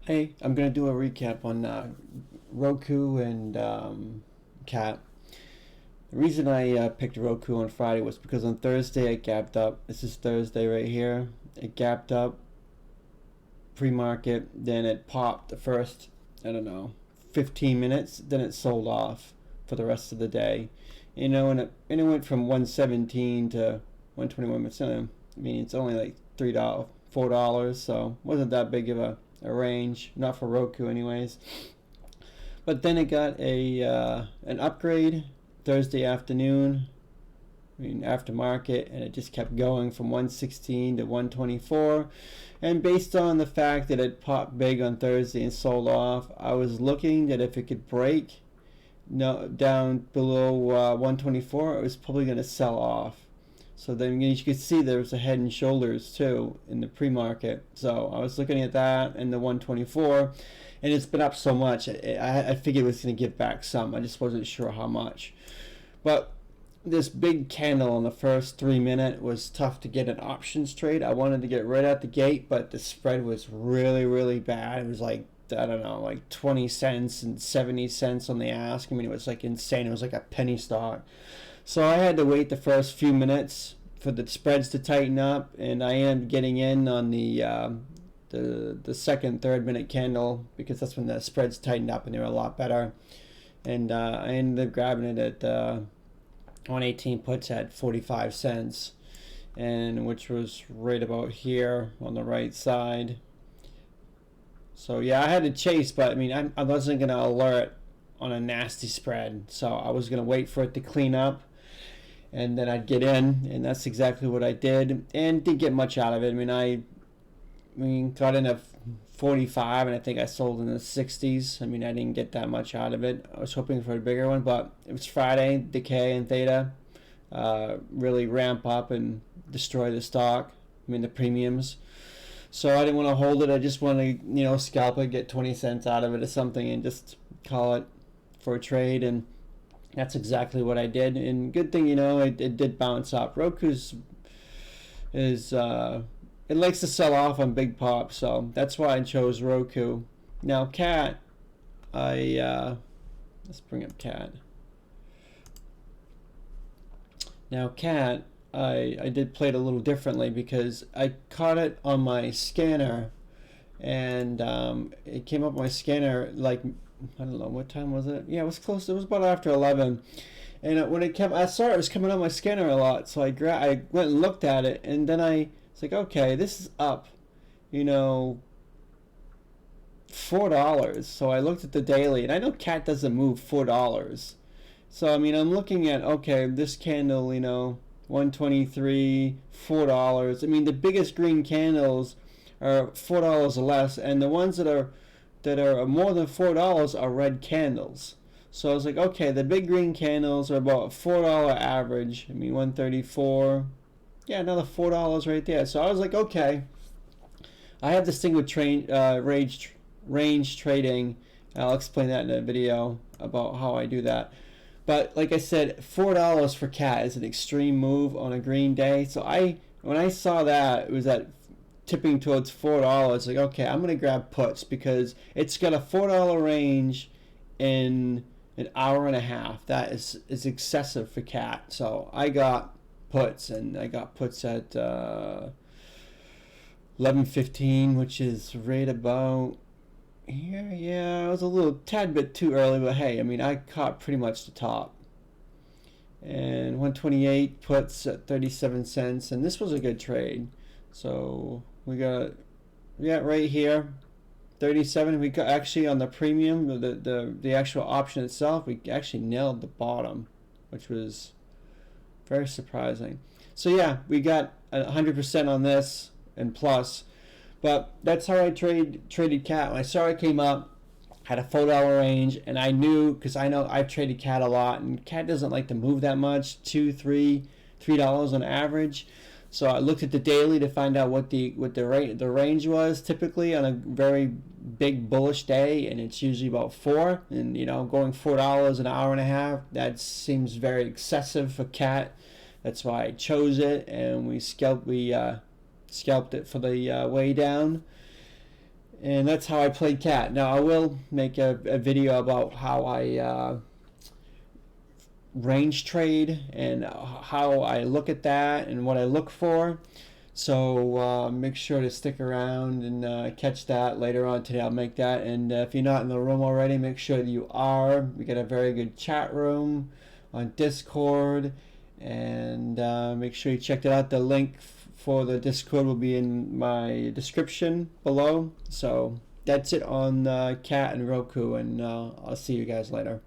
Hey, I'm going to do a recap on Roku and CAT. The reason I picked Roku on Friday was because on Thursday it gapped up. This is Thursday right here. It gapped up pre-market, then it popped the first, I don't know, 15 minutes, then it sold off for the rest of the day. And it went from 117 to 121. I mean, it's only like $3, $4, so wasn't that big of a range, not for Roku anyways. But then it got an upgrade Thursday afternoon, after market, and it just kept going from 116 to 124. And based on the fact that it popped big on Thursday and sold off, I was looking that if it could break down below 124, it was probably going to sell off. So then you could see there was a head and shoulders too in the pre-market. So I was looking at that and the 124, and it's been up so much. I figured it was going to give back some. I just wasn't sure how much. But this big candle on the first 3 minute was tough to get an options trade. I wanted to get right out the gate, but the spread was really, really bad. It was like, I don't know, like 20 cents and 70 cents on the ask. I mean, it was like insane. It was like a penny stock. So I had to wait the first few minutes for the spreads to tighten up, and I ended up getting in on the second, 3rd minute candle, because that's when the spreads tightened up and they were a lot better. And I ended up grabbing it at 118 puts at 45 cents, and which was right about here on the right side. So yeah, I had to chase, but I mean, I wasn't going to alert on a nasty spread, so I was going to wait for it to clean up, and then I'd get in, and that's exactly what I did, and didn't get much out of it. I mean, got in at 45, and I think I sold in the 60s. I mean, I didn't get that much out of it. I was hoping for a bigger one, but it was Friday. Decay and Theta really ramp up and destroy the stock. I mean, the premiums. So I didn't want to hold it. I just wanted to, scalp it, get 20 cents out of it or something, and just call it for a trade. And that's exactly what I did. And good thing, it did bounce up. Roku's it likes to sell off on big pops, so that's why I chose Roku. Now CAT, let's bring up CAT. Now CAT, I did play it a little differently because I caught it on my scanner, and it came up on my scanner like, I don't know, what time was it? Yeah, it was close. It was about after 11. And when it came, I saw it was coming on my scanner a lot, so I went and looked at it, and then it's like, okay, this is up, $4. So I looked at the daily, and I know CAT doesn't move $4. So I mean, I'm looking at, okay, this candle, 123, $4. I mean, the biggest green candles are $4 or less, and the ones that are more than $4 are red candles. So I was like, okay, the big green candles are about $4 average. I mean, 134. Yeah, another $4 right there. So I was like, okay, I have this thing with range trading. I'll explain that in a video about how I do that. But like I said, $4 for CAT is an extreme move on a green day. So when I saw that it was at tipping towards $4, like, okay, I'm gonna grab puts because it's got a $4 range in an hour and a half. That is excessive for CAT. So I got puts, and I got puts at 11:15, which is right about here. Yeah, it was a little tad bit too early, but hey, I mean, I caught pretty much the top. And 128 puts at 37 cents, and this was a good trade. So we got right here 37. We got actually on the premium, the actual option itself, we actually nailed the bottom, which was very surprising. So yeah, we got 100% on this and plus. But that's how I traded CAT. When I saw it came up, had a $4 range, and I knew, because I know I've traded CAT a lot, and CAT doesn't like to move that much, $3 on average. So I looked at the daily to find out what the range was typically on a very big bullish day, and it's usually about 4. And going $4 an hour and a half, that seems very excessive for CAT. That's why I chose it, and we scalped it for the way down. And that's how I played cat. Now I will make a video about how I range trade and how I look at that and what I look for. So make sure to stick around and catch that later on today. I'll make that. And if you're not in the room already, make sure that you are. We got a very good chat room on Discord. And make sure you check it out. The link for the Discord will be in my description below. So that's it on CAT and Roku. And I'll see you guys later.